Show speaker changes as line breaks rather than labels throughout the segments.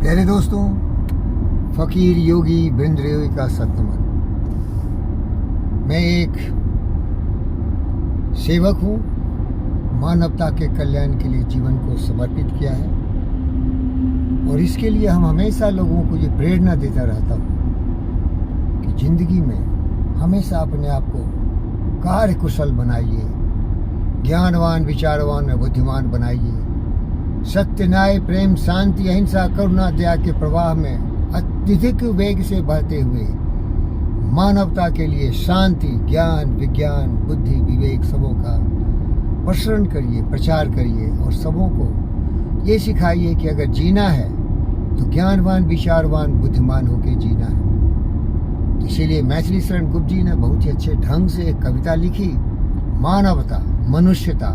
प्यारे दोस्तों, फकीर योगी बिंद्रेवी का सतनमन। मैं एक सेवक हूँ, मानवता के कल्याण के लिए जीवन को समर्पित किया है और इसके लिए हम हमेशा लोगों को ये प्रेरणा देता रहता हूँ कि जिंदगी में हमेशा अपने आप को कार्यकुशल बनाइए, ज्ञानवान, विचारवान और बुद्धिमान बनाइए। सत्य, न्याय, प्रेम, शांति, अहिंसा, करुणा, दया के प्रवाह में अत्यधिक वेग से बहते हुए मानवता के लिए शांति, ज्ञान, विज्ञान, बुद्धि, विवेक सबों का प्रसरण करिए, प्रचार करिए और सबों को ये सिखाइए कि अगर जीना है तो ज्ञानवान, विचारवान, बुद्धिमान होकर जीना है। तो इसीलिए मैथिली शरण गुप्त जी ने बहुत ही अच्छे ढंग से एक कविता लिखी, मानवता, मनुष्यता।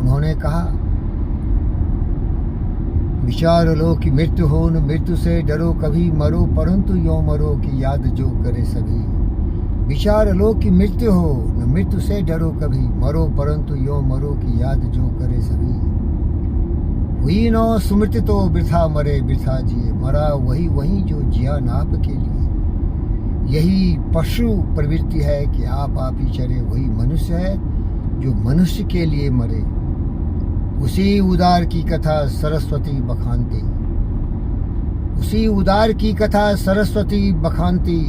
उन्होंने कहा, विचार लो कि मृत्यु हो, न मृत्यु से डरो कभी, मरो परंतु यो मरो कि याद जो करे सभी। विचार लो कि मृत्यु हो, न मृत्यु से डरो कभी, मरो परंतु यो मरो कि याद जो करे सभी। हुई न स्मृति तो वृथा मरे, वृथा जिए, मरा वही वही जो जिया नाप के लिए। यही पशु प्रवृत्ति है कि आप ही चरे, वही मनुष्य है जो मनुष्य के लिए मरे। उसी उदार की कथा सरस्वती बखानती, उसी उदार की कथा सरस्वती बखानती,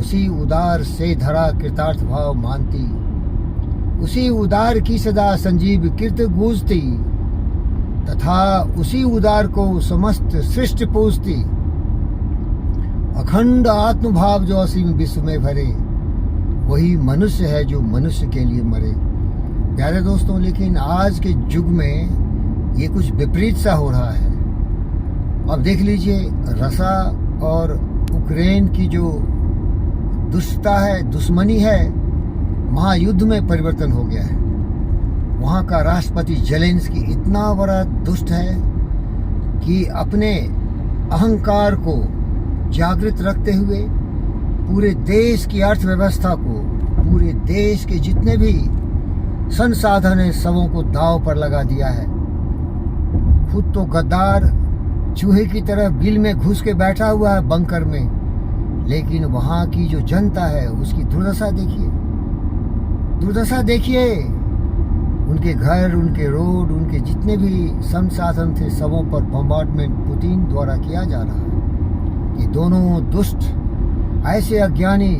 उसी उदार से धरा कृतार्थ भाव मानती, उसी उदार की सदा संजीव कीर्त गूंजती, तथा उसी उदार को समस्त सृष्टि पूजती। अखंड आत्मभाव जो असीम विश्व में भरे, वही मनुष्य है जो मनुष्य के लिए मरे। प्यारे दोस्तों, लेकिन आज के युग में ये कुछ विपरीत सा हो रहा है। अब देख लीजिए, रसा और यूक्रेन की जो दुष्टता है, दुश्मनी है, महायुद्ध में परिवर्तन हो गया है। वहाँ का राष्ट्रपति जेलेंस्की इतना बड़ा दुष्ट है कि अपने अहंकार को जागृत रखते हुए पूरे देश की अर्थव्यवस्था को, पूरे देश के जितने भी संसाधन है, सबों को दांव पर लगा दिया है। खुद तो गद्दार चूहे की तरह बिल में घुस के बैठा हुआ है बंकर में, लेकिन वहां की जो जनता है उसकी दुर्दशा देखिए, दुर्दशा देखिए। उनके घर, उनके रोड, उनके जितने भी संसाधन थे, सबों पर बम्बार्डमेंट पुतिन द्वारा किया जा रहा है। ये दोनों दुष्ट ऐसे अज्ञानी,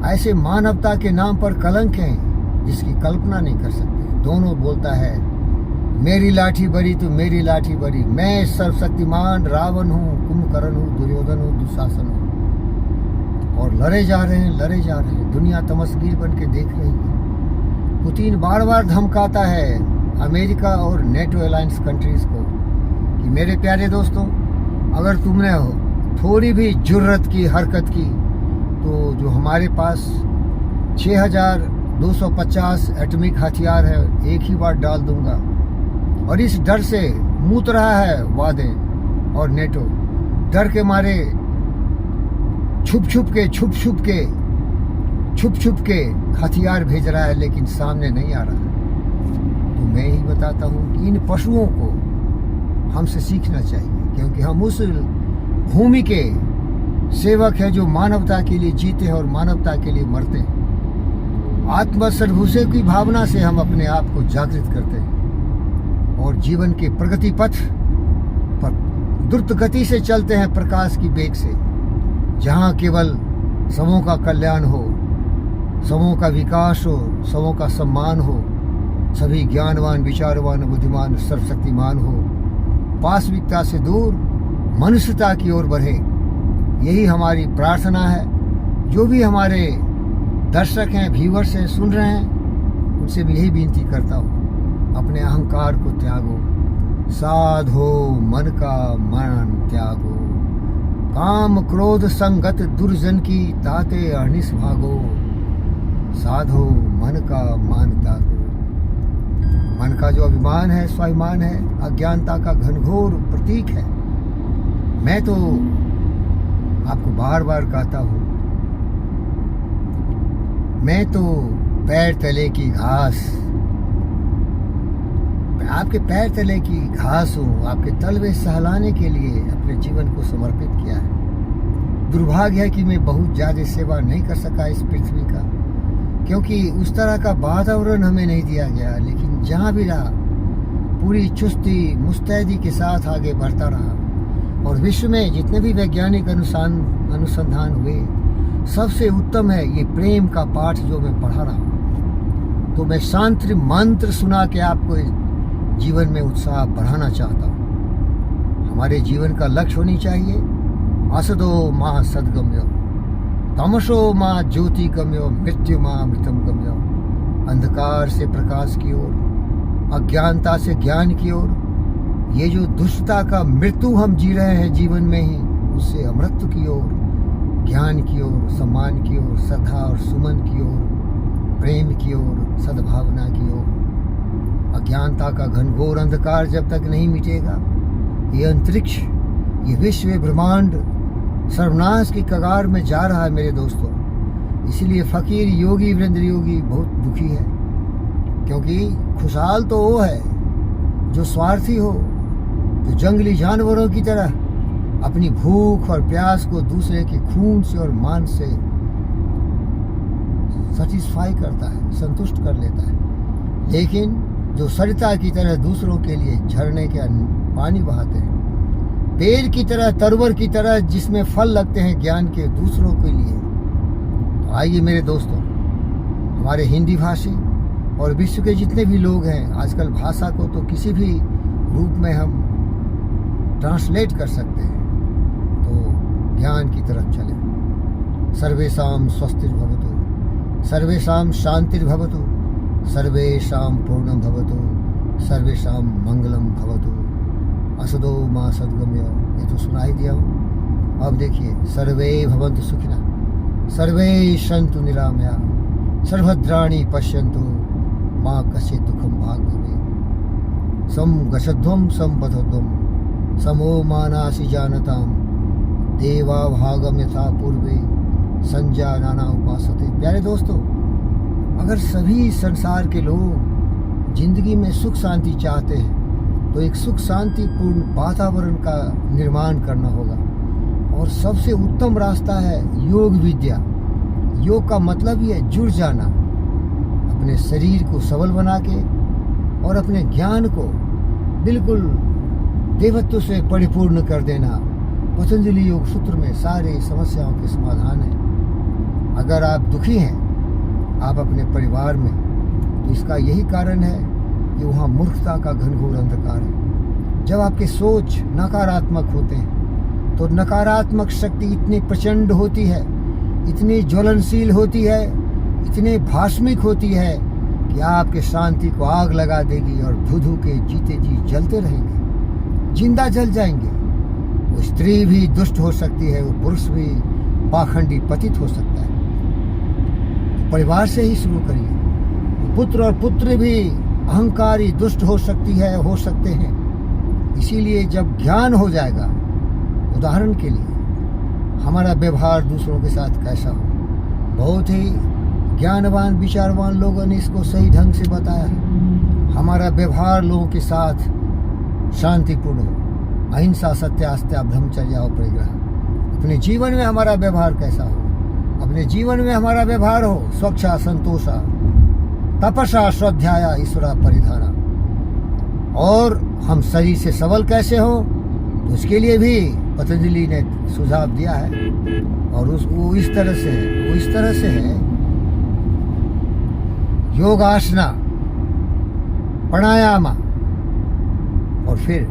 ऐसे मानवता के नाम पर कलंक हैं जिसकी कल्पना नहीं कर सकते। दोनों बोलता है, मेरी लाठी बड़ी तो मेरी लाठी बड़ी, मैं सर्वशक्तिमान रावण हूँ, कुंभकर्ण हूँ, दुर्योधन हूँ, दुशासन हूँ। और लड़े जा रहे हैं, लड़े जा रहे हैं। दुनिया तमसगीर बन के देख रही है। पुतिन बार बार धमकाता है अमेरिका और नेटो अलायंस कंट्रीज को कि मेरे प्यारे दोस्तों, अगर तुमने थोड़ी भी जुर्रत की, हरकत की, तो जो हमारे पास 6250 एटॉमिक हथियार है, एक ही बार डाल दूंगा। और इस डर से मूत रहा है वादे और नेटो, डर के मारे छुप छुप के हथियार भेज रहा है, लेकिन सामने नहीं आ रहा है। तो मैं ही बताता हूँ कि इन पशुओं को हमसे सीखना चाहिए, क्योंकि हम उस भूमि के सेवक हैं जो मानवता के लिए जीते हैं और मानवता के लिए मरते हैं। आत्मसर्वभूषे की भावना से हम अपने आप को जागृत करते हैं और जीवन के प्रगति पथ पर द्रुत गति से चलते हैं, प्रकाश की वेग से, जहाँ केवल सबों का कल्याण हो, सबों का विकास हो, सबों का सम्मान हो, सभी ज्ञानवान, विचारवान, बुद्धिमान, सर्वशक्तिमान हो, पाशविकता से दूर मनुष्यता की ओर बढ़े। यही हमारी प्रार्थना है। जो भी हमारे दर्शक हैं, व्यूअर्स हैं, सुन रहे हैं, उनसे भी यही विनती करता हूँ, अपने अहंकार को त्यागो, साधो मन का मन त्यागो, काम क्रोध संगत दुर्जन की ताते अनिस भागो, साधो मन का मान त्यागो। मन का जो अभिमान है, स्वाभिमान है, अज्ञानता का घनघोर प्रतीक है। मैं तो आपको बार बार कहता हूँ, मैं तो पैर तले की घास, आपके पैर तले की घास हो, आपके तलवे सहलाने के लिए अपने जीवन को समर्पित किया है। दुर्भाग्य है कि मैं बहुत ज़्यादा सेवा नहीं कर सका इस पृथ्वी का, क्योंकि उस तरह का वातावरण हमें नहीं दिया गया। लेकिन जहाँ भी रहा पूरी चुस्ती मुस्तैदी के साथ आगे बढ़ता रहा। और विश्व में जितने भी वैज्ञानिक अनुसंधान हुए, सबसे उत्तम है ये प्रेम का पाठ जो मैं पढ़ा रहा हूँ। तो मैं शांति मंत्र सुना के आपको जीवन में उत्साह बढ़ाना चाहता हूँ। हमारे जीवन का लक्ष्य होनी चाहिए असदो मां सदगम्यो, तमसो मां ज्योति गम्यो, मृत्यु मां अमृतम गम्यो। अंधकार से प्रकाश की ओर, अज्ञानता से ज्ञान की ओर। ये जो दुष्टता का मृत्यु हम जी रहे हैं जीवन में ही, उससे अमृत की ओर, ज्ञान की ओर, सम्मान की ओर, श्रद्धा और सुमन की ओर, प्रेम की ओर, सद्भावना की ओर। अज्ञानता का घनघोर अंधकार जब तक नहीं मिटेगा, ये अंतरिक्ष, ये विश्व ब्रह्मांड सर्वनाश की कगार में जा रहा है मेरे दोस्तों। इसीलिए फकीर योगी वीरेंद्र योगी बहुत दुखी है, क्योंकि खुशहाल तो वो है जो स्वार्थी हो, जो जंगली जानवरों की तरह अपनी भूख और प्यास को दूसरे के खून से और मान से सेटिस्फाई करता है, संतुष्ट कर लेता है। लेकिन जो सरिता की तरह दूसरों के लिए झरने के पानी बहाते हैं, पेड़ की तरह, तरवर की तरह जिसमें फल लगते हैं ज्ञान के दूसरों के लिए। तो आइए मेरे दोस्तों, हमारे हिंदी भाषी और विश्व के जितने भी लोग हैं, आजकल भाषा को तो किसी भी रूप में हम ट्रांसलेट कर सकते हैं, तो ज्ञान की तरफ चलें। सर्वेषां स्वस्तिर्भवतु, सर्वेषां शांतिर्भवतु, सर्वेषां पूर्णं भवतु, सर्वेषां मंगलम भवतु। असदो मां सद्गम्यो, ये तो सुना ही दिया हूँ। अब देखिए, सर्वे भवन्तु सुखिनः, सर्वे सन्तु निरामया, सर्वभद्राणि पश्यन्तु, मां कश्चित् दुःखं भाग् भवेत्। सं गच्छध्वं संपथध्वं, समो मानासि जानतां, देवा भागम यथा पूर्वे, संजानाना उपासते। प्यारे दोस्तों, अगर सभी संसार के लोग जिंदगी में सुख शांति चाहते हैं, तो एक सुख शांतिपूर्ण वातावरण का निर्माण करना होगा। और सबसे उत्तम रास्ता है योग विद्या। योग का मतलब ही है जुड़ जाना, अपने शरीर को सबल बना के और अपने ज्ञान को बिल्कुल देवत्व से परिपूर्ण कर देना। पतंजलि योग सूत्र में सारे समस्याओं के समाधान है। अगर आप दुखी हैं आप अपने परिवार में, तो इसका यही कारण है कि वहाँ मूर्खता का घनघोर अंधकार है। जब आपके सोच नकारात्मक होते हैं, तो नकारात्मक शक्ति इतनी प्रचंड होती है, इतनी ज्वलनशील होती है, इतनी भाष्मिक होती है कि आपके शांति को आग लगा देगी और धू के जीते जी जलते रहेंगे, जिंदा जल जाएंगे। वो स्त्री भी दुष्ट हो सकती है, वो पुरुष भी पाखंडी पतित हो सकता है। तो परिवार से ही शुरू करिए। पुत्र और पुत्री भी अहंकारी दुष्ट हो सकती है, हो सकते हैं। इसीलिए जब ज्ञान हो जाएगा, उदाहरण के लिए हमारा व्यवहार दूसरों के साथ कैसा हो, बहुत ही ज्ञानवान विचारवान लोगों ने इसको सही ढंग से बताया है। हमारा व्यवहार लोगों के साथ शांतिपूर्ण हो, अहिंसा, सत्यास्त्या, ब्रह्मचर्य और परिग्रह। अपने जीवन में हमारा व्यवहार कैसा हो, अपने जीवन में हमारा व्यवहार हो स्वच्छा, संतोषा, तपसा, श्रद्धाया, ईश्वरा परिधाना। और हम शरीर से सबल कैसे हो, तो उसके लिए भी पतंजलि ने सुझाव दिया है। और वो इस तरह से है योगासना, प्राणायाम और फिर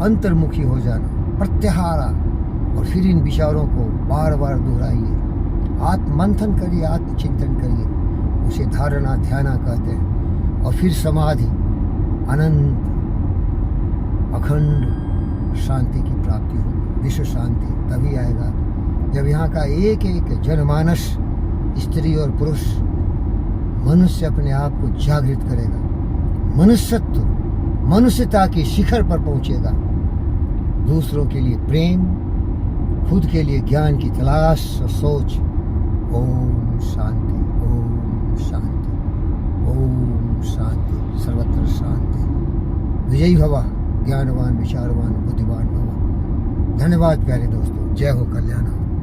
अंतर्मुखी हो जाना, प्रत्याहारा। और फिर इन विचारों को बार बार दोहराइए, आत्ममंथन करिए, आत्मचिंतन करिए। उसे धारणा ध्याना कहते हैं। और फिर समाधि, अनंत अखंड शांति की प्राप्ति होगी। विश्व शांति तभी आएगा जब यहाँ का एक एक जनमानस, स्त्री और पुरुष, मनुष्य अपने आप को जागृत करेगा, मनुष्यत्व, मनुष्यता की शिखर पर पहुंचेगा। दूसरों के लिए प्रेम, खुद के लिए ज्ञान की तलाश और सोच। ओम शांति, ओम शांति, ओम शांति, सर्वत्र शांति। विजयी भवा, ज्ञानवान, विचारवान, बुद्धिमान भवा। धन्यवाद प्यारे दोस्तों। जय हो, कल्याण हो।